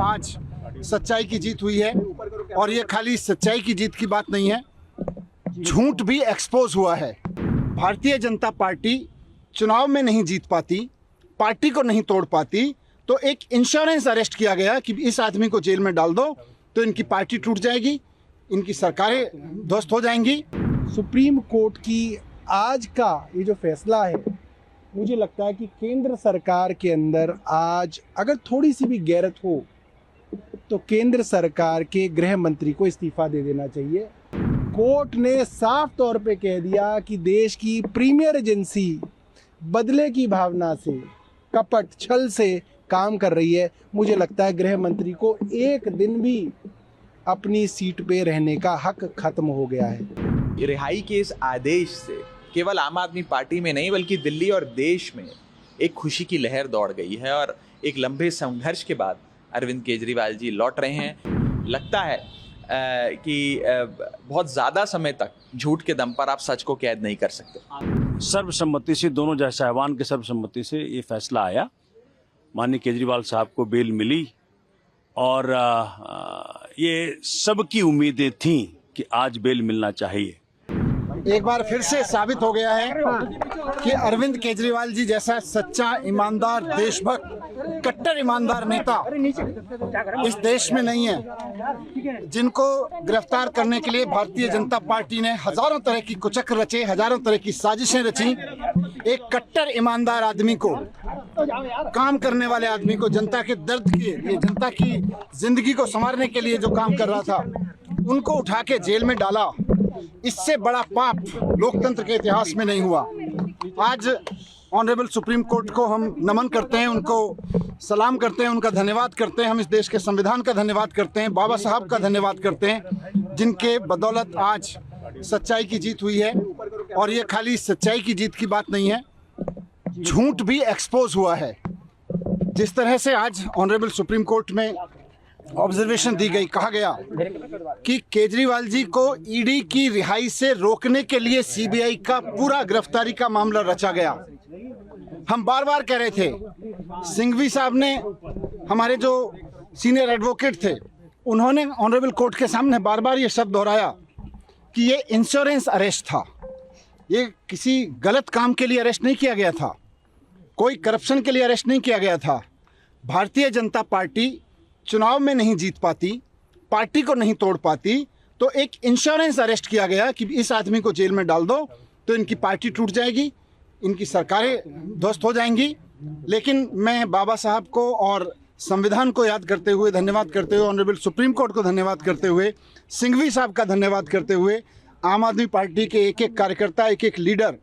आज सच्चाई की जीत हुई है। और ये खाली सच्चाई की जीत की बात नहीं है, झूठ भी एक्सपोज हुआ है। भारतीय जनता पार्टी चुनाव में नहीं जीत पाती, पार्टी को नहीं तोड़ पाती, तो एक इंश्योरेंस अरेस्ट किया गया कि इस आदमी को जेल में डाल दो तो इनकी पार्टी टूट जाएगी, इनकी सरकारें ध्वस्त हो जाएंगी। सुप्रीम कोर्ट की आज का ये जो फैसला है, मुझे लगता है कि केंद्र सरकार के अंदर आज अगर थोड़ी सी भी गैरत हो तो केंद्र सरकार के गृह मंत्री को इस्तीफा दे देना चाहिए। कोर्ट ने साफ तौर पे कह दिया कि देश की प्रीमियर एजेंसी बदले की भावना से, कपट छल से काम कर रही है। मुझे लगता है गृह मंत्री को एक दिन भी अपनी सीट पे रहने का हक खत्म हो गया है। रिहाई के इस आदेश से केवल आम आदमी पार्टी में नहीं बल्कि दिल्ली और देश में एक खुशी की लहर दौड़ गई है और एक लंबे संघर्ष के बाद अरविंद केजरीवाल जी लौट रहे हैं। लगता है कि बहुत ज़्यादा समय तक झूठ के दम पर आप सच को कैद नहीं कर सकते। सर्वसम्मति से, दोनों जज साहिबान के सर्वसम्मति से ये फैसला आया, माननीय केजरीवाल साहब को बेल मिली और ये सबकी उम्मीदें थीं कि आज बेल मिलना चाहिए। एक बार फिर से साबित हो गया है कि अरविंद केजरीवाल जी जैसा सच्चा, ईमानदार, देशभक्त, कट्टर ईमानदार नेता इस देश में नहीं है। जिनको गिरफ्तार करने के लिए भारतीय जनता पार्टी ने हजारों तरह की कुचक्र रचे, हजारों तरह की साजिशें रची, एक कट्टर ईमानदार आदमी को, काम करने वाले आदमी को, जनता के दर्द के लिए, जनता की जिंदगी को संवारने के लिए जो काम कर रहा था, उनको उठा के जेल में डाला। इससे बड़ा पाप लोकतंत्र के इतिहास में नहीं हुआ। आज ऑनरेबल सुप्रीम कोर्ट को हम नमन करते हैं, उनको सलाम करते हैं, उनका धन्यवाद करते हैं। हम इस देश के संविधान का धन्यवाद करते हैं, बाबा साहब का धन्यवाद करते हैं, जिनके बदौलत आज सच्चाई की जीत हुई है। और ये खाली सच्चाई की जीत की बात नहीं है, झूठ भी एक्सपोज हुआ है। जिस तरह से आज ऑनरेबल सुप्रीम कोर्ट में ऑब्जर्वेशन दी गई, कहा गया कि केजरीवाल जी को ईडी की रिहाई से रोकने के लिए सीबीआई का पूरा गिरफ्तारी का मामला रचा गया। हम बार बार कह रहे थे, सिंघवी साहब ने, हमारे जो सीनियर एडवोकेट थे, उन्होंने ऑनरेबल कोर्ट के सामने बार बार ये शब्द दोहराया कि ये इंश्योरेंस अरेस्ट था, ये किसी गलत काम के लिए अरेस्ट नहीं किया गया था, कोई करप्शन के लिए अरेस्ट नहीं किया गया था। भारतीय जनता पार्टी चुनाव में नहीं जीत पाती, पार्टी को नहीं तोड़ पाती, तो एक इंश्योरेंस अरेस्ट किया गया कि इस आदमी को जेल में डाल दो तो इनकी पार्टी टूट जाएगी, इनकी सरकारें ध्वस्त हो जाएंगी। लेकिन मैं बाबा साहब को और संविधान को याद करते हुए, धन्यवाद करते हुए, ऑनरेबल सुप्रीम कोर्ट को धन्यवाद करते हुए, सिंघवी साहब का धन्यवाद करते हुए, आम आदमी पार्टी के एक एक कार्यकर्ता, एक एक लीडर,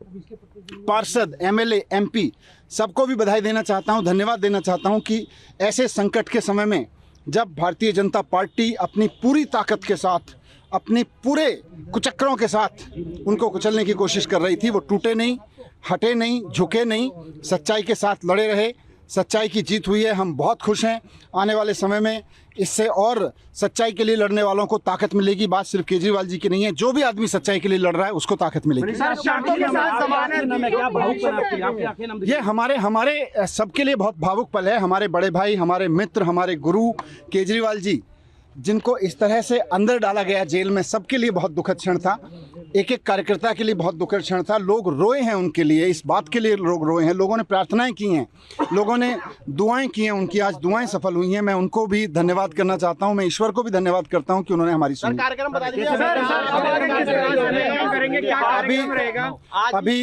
पार्षद, एमएलए, एमपी, सबको भी बधाई देना चाहता हूं, धन्यवाद देना चाहता हूं कि ऐसे संकट के समय में जब भारतीय जनता पार्टी अपनी पूरी ताकत के साथ, अपने पूरे कुचक्रों के साथ उनको कुचलने की कोशिश कर रही थी, वो टूटे नहीं, हटे नहीं, झुके नहीं, सच्चाई के साथ लड़े रहे। सच्चाई की जीत हुई है, हम बहुत खुश हैं। आने वाले समय में इससे और सच्चाई के लिए लड़ने वालों को ताकत मिलेगी। बात सिर्फ केजरीवाल जी की नहीं है, जो भी आदमी सच्चाई के लिए लड़ रहा है उसको ताकत मिलेगी। ये हमारे सबके लिए बहुत भावुक पल है। हमारे बड़े भाई, हमारे मित्र, हमारे गुरु केजरीवाल जी, जिनको इस तरह से अंदर डाला गया जेल में, सबके लिए बहुत दुखद क्षण था। एक एक कार्यकर्ता के लिए बहुत दुखद क्षण था। लोग रोए हैं उनके लिए, इस बात के लिए लोग रोए हैं। लोगों ने प्रार्थनाएं की हैं, लोगों ने दुआएं की हैं, उनकी आज दुआएं सफल हुई हैं। मैं उनको भी धन्यवाद करना चाहता हूं। मैं ईश्वर को भी धन्यवाद करता हूं कि उन्होंने हमारी सुनी।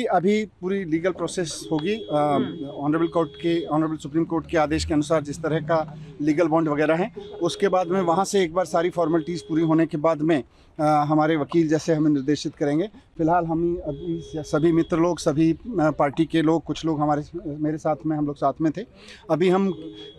अभी पूरी लीगल प्रोसेस होगी। ऑनरेबल सुप्रीम कोर्ट के आदेश के अनुसार जिस तरह का लीगल बॉन्ड वगैरह है, उसके बाद में वहाँ से एक बार सारी फॉर्मेलिटीज़ पूरी होने के बाद में हमारे वकील जैसे हमें निर्देशित करेंगे। फिलहाल हम अभी सभी मित्र लोग, सभी पार्टी के लोग, कुछ लोग मेरे साथ में, हम लोग साथ में थे। अभी हम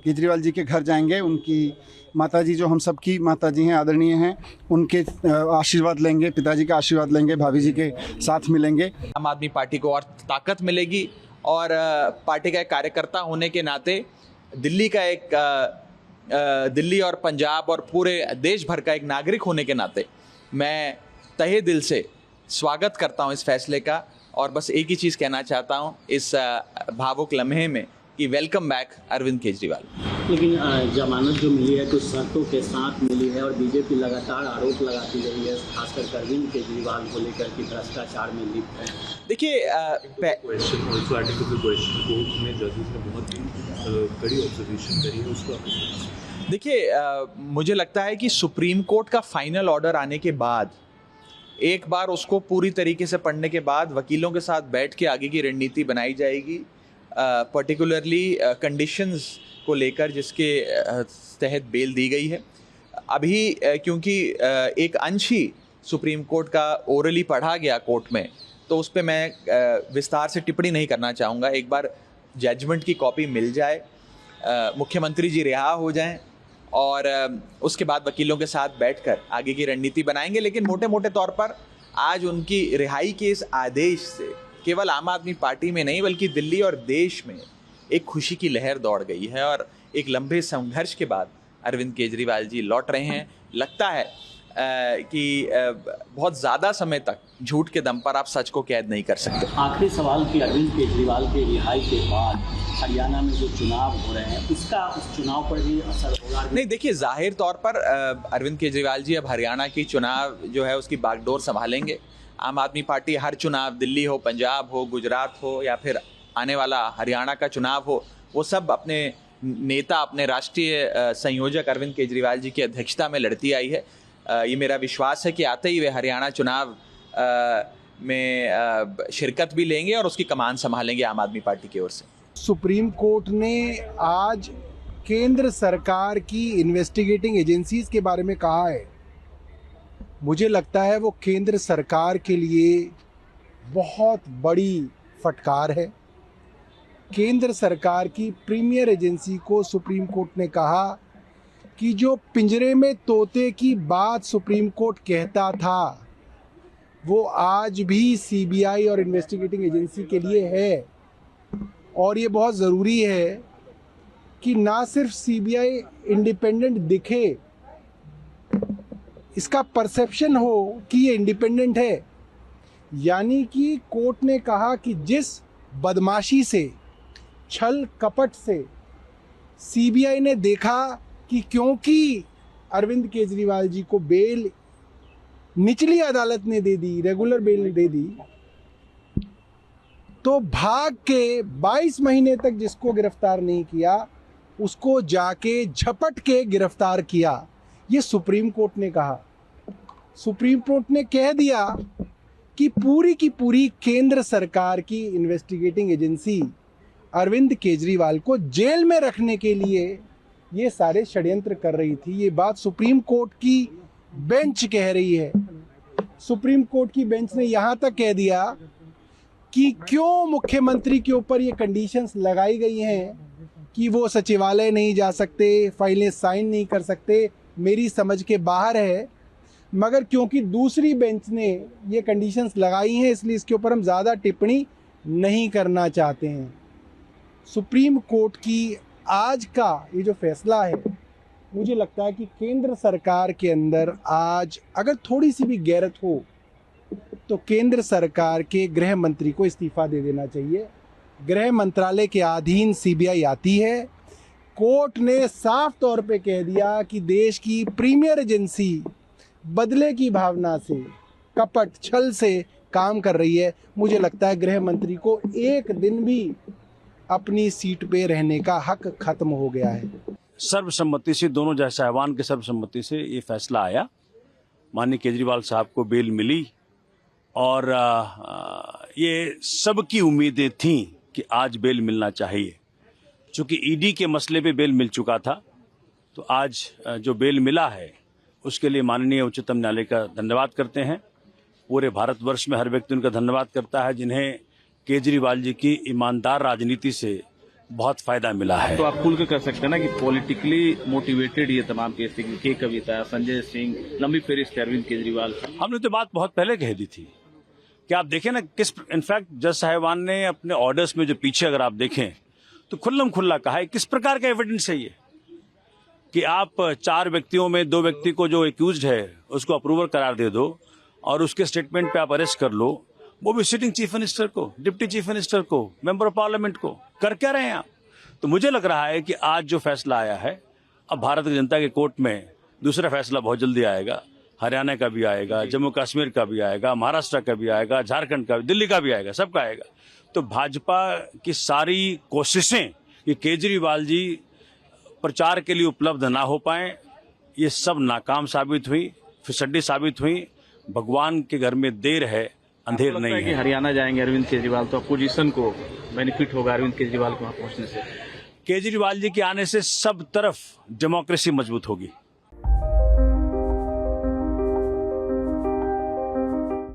केजरीवाल जी के घर जाएंगे, उनकी माताजी, जो हम सबकी माताजी हैं, आदरणीय हैं, उनके आशीर्वाद लेंगे, पिताजी का आशीर्वाद लेंगे, भाभी जी के साथ मिलेंगे। आम आदमी पार्टी को और ताकत मिलेगी और पार्टी का एक कार्यकर्ता होने के नाते, दिल्ली और पंजाब और पूरे देश भर का एक नागरिक होने के नाते मैं तहे दिल से स्वागत करता हूं इस फैसले का। और बस एक ही चीज़ कहना चाहता हूं इस भावुक लम्हे में कि वेलकम बैक अरविंद केजरीवाल। लेकिन जमानत जो मिली है कुछ शर्तों के साथ मिली है और बीजेपी लगातार आरोप लगाती रही है, खासकर अरविंद केजरीवाल को लेकर कि भ्रष्टाचार में लिप्त है। देखिए question also article question court में जजेस ने बहुत ही कड़ी ऑब्जर्वेशन करी है उसको आप देखिए मुझे लगता है कि सुप्रीम कोर्ट का फाइनल ऑर्डर आने के बाद एक बार उसको पूरी तरीके से पढ़ने के बाद वकीलों के साथ बैठ के आगे की रणनीति बनाई जाएगी, पर्टिकुलरली कंडीशंस को लेकर जिसके तहत बेल दी गई है। अभी क्योंकि एक अंश ही सुप्रीम कोर्ट का ओरली पढ़ा गया कोर्ट में, तो उस पर मैं विस्तार से टिप्पणी नहीं करना चाहूँगा। एक बार जजमेंट की कॉपी मिल जाए, मुख्यमंत्री जी रिहा हो जाएं और उसके बाद वकीलों के साथ बैठकर आगे की रणनीति बनाएंगे। लेकिन मोटे मोटे तौर पर आज उनकी रिहाई के इस आदेश से केवल आम आदमी पार्टी में नहीं बल्कि दिल्ली और देश में एक खुशी की लहर दौड़ गई है और एक लंबे संघर्ष के बाद अरविंद केजरीवाल जी लौट रहे हैं। लगता है कि बहुत ज़्यादा समय तक झूठ के दम पर आप सच को कैद नहीं कर सकते। आखिरी सवाल कि अरविंद केजरीवाल के रिहाई के बाद हरियाणा में जो चुनाव हो रहे हैं उसका उस चुनाव पर भी असर होगा? नहीं, देखिए जाहिर तौर पर अरविंद केजरीवाल जी अब हरियाणा की चुनाव जो है उसकी बागडोर संभालेंगे। आम आदमी पार्टी हर चुनाव, दिल्ली हो, पंजाब हो, गुजरात हो या फिर आने वाला हरियाणा का चुनाव हो, वो सब अपने नेता, अपने राष्ट्रीय संयोजक अरविंद केजरीवाल जी की अध्यक्षता में लड़ती आई है। ये मेरा विश्वास है कि आते ही वे हरियाणा चुनाव में शिरकत भी लेंगे और उसकी कमान संभालेंगे आम आदमी पार्टी की ओर से। सुप्रीम कोर्ट ने आज केंद्र सरकार की इन्वेस्टिगेटिंग एजेंसीज के बारे में कहा है। मुझे लगता है वो केंद्र सरकार के लिए बहुत बड़ी फटकार है। केंद्र सरकार की प्रीमियर एजेंसी को सुप्रीम कोर्ट ने कहा कि जो पिंजरे में तोते की बात सुप्रीम कोर्ट कहता था वो आज भी सीबीआई और इन्वेस्टिगेटिंग एजेंसी के लिए है। और ये बहुत ज़रूरी है कि ना सिर्फ सीबीआई इंडिपेंडेंट दिखे, इसका परसेप्शन हो कि ये इंडिपेंडेंट है। यानी कि कोर्ट ने कहा कि जिस बदमाशी से, छल कपट से सीबीआई ने देखा कि क्योंकि अरविंद केजरीवाल जी को बेल निचली अदालत ने दे दी, रेगुलर बेल दे दी, तो भाग के 22 महीने तक जिसको गिरफ्तार नहीं किया उसको जाके झपट के गिरफ्तार किया। ये सुप्रीम कोर्ट ने कहा। सुप्रीम कोर्ट ने कह दिया कि पूरी की पूरी केंद्र सरकार की इन्वेस्टिगेटिंग एजेंसी अरविंद केजरीवाल को जेल में रखने के लिए ये सारे षड्यंत्र कर रही थी। ये बात सुप्रीम कोर्ट की बेंच कह रही है। सुप्रीम कोर्ट की बेंच ने यहाँ तक कह दिया कि क्यों मुख्यमंत्री के ऊपर ये कंडीशंस लगाई गई हैं कि वो सचिवालय नहीं जा सकते, फाइलें साइन नहीं कर सकते, मेरी समझ के बाहर है। मगर क्योंकि दूसरी बेंच ने ये कंडीशंस लगाई हैं इसलिए इसके ऊपर हम ज़्यादा टिप्पणी नहीं करना चाहते हैं। सुप्रीम कोर्ट की आज का ये जो फैसला है, मुझे लगता है कि केंद्र सरकार के अंदर आज अगर थोड़ी सी भी गैरत हो तो केंद्र सरकार के गृह मंत्री को इस्तीफा दे देना चाहिए। गृह मंत्रालय के अधीन सीबीआई आती है। कोर्ट ने साफ तौर पे कह दिया कि देश की प्रीमियर एजेंसी बदले की भावना से, कपट छल से काम कर रही है। मुझे लगता है गृह मंत्री को एक दिन भी अपनी सीट पे रहने का हक खत्म हो गया है। सर्वसम्मति से, दोनों जज साहिबान के सर्वसम्मति से ये फैसला आया। माननीय केजरीवाल साहब को बेल मिली और ये सबकी उम्मीदें थीं कि आज बेल मिलना चाहिए। चूँकि ईडी के मसले पे बेल मिल चुका था, तो आज जो बेल मिला है उसके लिए माननीय उच्चतम न्यायालय का धन्यवाद करते हैं। पूरे भारतवर्ष में हर व्यक्ति उनका धन्यवाद करता है जिन्हें केजरीवाल जी की ईमानदार राजनीति से बहुत फायदा मिला है। तो आप खुल के कर सकते हैं ना कि पॉलिटिकली मोटिवेटेड ये तमाम केस थे, के कविता, संजय सिंह, लंबी फेरिस्त अरविंद केजरीवाल। हमने तो बात बहुत पहले कह दी थी कि आप देखें ना, किस इनफैक्ट जज साहिबान ने अपने ऑर्डर्स में जो पीछे अगर आप देखें तो खुल्लम खुल्ला कहा है किस प्रकार का एविडेंस है ये कि आप 4 व्यक्तियों में 2 व्यक्ति को जो एक्यूज्ड है उसको अप्रूवर करार दे दो और उसके स्टेटमेंट पे आप अरेस्ट कर लो, वो भी सिटिंग चीफ मिनिस्टर को, डिप्टी चीफ मिनिस्टर को, मेंबर ऑफ पार्लियामेंट को। कर क्या रहे हैं आप? तो मुझे लग रहा है कि आज जो फैसला आया है, अब भारतीय जनता के कोर्ट में दूसरा फैसला बहुत जल्दी आएगा। हरियाणा का भी आएगा, जम्मू कश्मीर का भी आएगा, महाराष्ट्र का भी आएगा, झारखंड का भी, दिल्ली का भी आएगा, सबका आएगा। तो भाजपा की सारी कोशिशें कि केजरीवाल जी प्रचार के लिए उपलब्ध ना हो पाए, ये सब नाकाम साबित हुई, फिसड्डी साबित हुई। भगवान के घर में देर है, अंधेर नहीं कि है। हरियाणा जाएंगे अरविंद केजरीवाल तो अपोजिशन को बेनिफिट होगा अरविंद केजरीवाल के वहां पहुंचने से। केजरीवाल जी के आने से सब तरफ डेमोक्रेसी मजबूत होगी।